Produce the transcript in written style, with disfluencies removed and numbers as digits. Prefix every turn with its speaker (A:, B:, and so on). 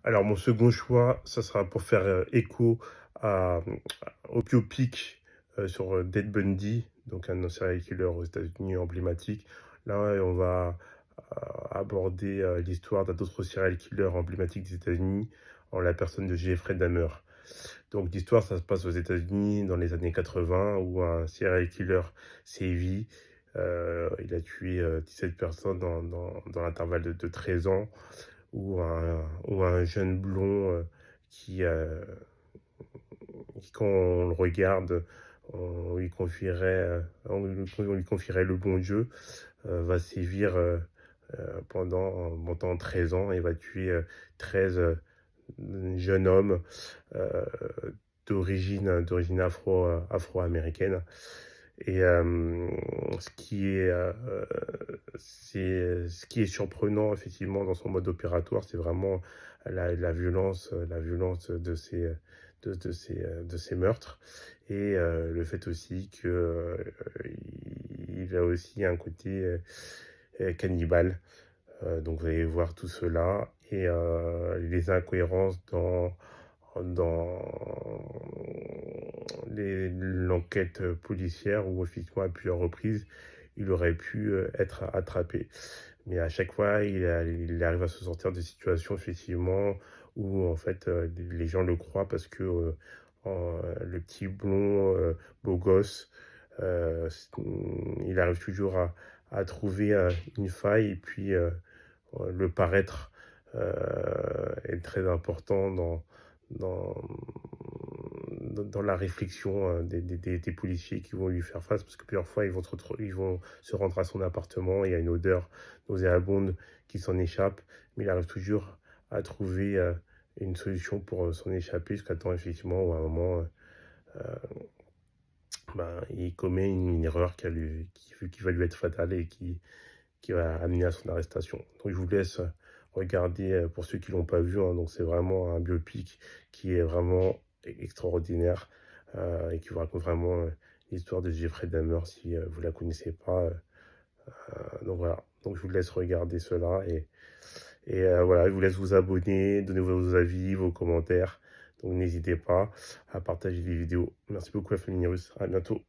A: Alors mon second choix, ça sera pour faire, écho à, au biopic, sur, Ted Bundy, donc un serial killer aux États-Unis emblématique. Là, on va, aborder, l'histoire d'un autre serial killer emblématique des États-Unis, en la personne de Jeffrey Dahmer. Donc l'histoire, ça se passe aux États-Unis dans les années 80 où un serial killer sévit. Il a tué, 17 personnes dans l'intervalle de 13 ans, ou un jeune blond, qui, quand on le regarde, on lui confierait le bon Dieu, va sévir, pendant 13 ans et va tuer, 13 jeunes hommes, euh, d'origine afro-américaine. Et ce qui est surprenant effectivement dans son mode opératoire, c'est vraiment la violence de ces meurtres, et le fait aussi que il a aussi un côté cannibale. Donc vous allez voir tout cela et les incohérences dans l'enquête policière, où effectivement à plusieurs reprises il aurait pu être attrapé. Mais à chaque fois, il arrive à se sortir de situations effectivement où en fait les gens le croient parce que le petit blond beau gosse, il arrive toujours à trouver une faille, et puis le paraître est très important dans, dans la réflexion des policiers qui vont lui faire face, parce que plusieurs fois ils vont se rendre à son appartement, et il y a une odeur nauséabonde qui s'en échappe, mais il arrive toujours à trouver une solution pour s'en échapper, jusqu'à temps effectivement où à un moment il commet une erreur qui va lui être fatale, et qui va amener à son arrestation. Donc je vous laisse regarder, pour ceux qui l'ont pas vu, hein. Donc c'est vraiment un biopic qui est vraiment extraordinaire, et qui vous raconte vraiment l'histoire de Jeffrey Dahmer, si vous la connaissez pas. Donc voilà, donc je vous laisse regarder cela, et voilà, je vous laisse vous abonner, donner vos avis, vos commentaires. Donc n'hésitez pas à partager les vidéos. Merci beaucoup, la famille Russe. À bientôt.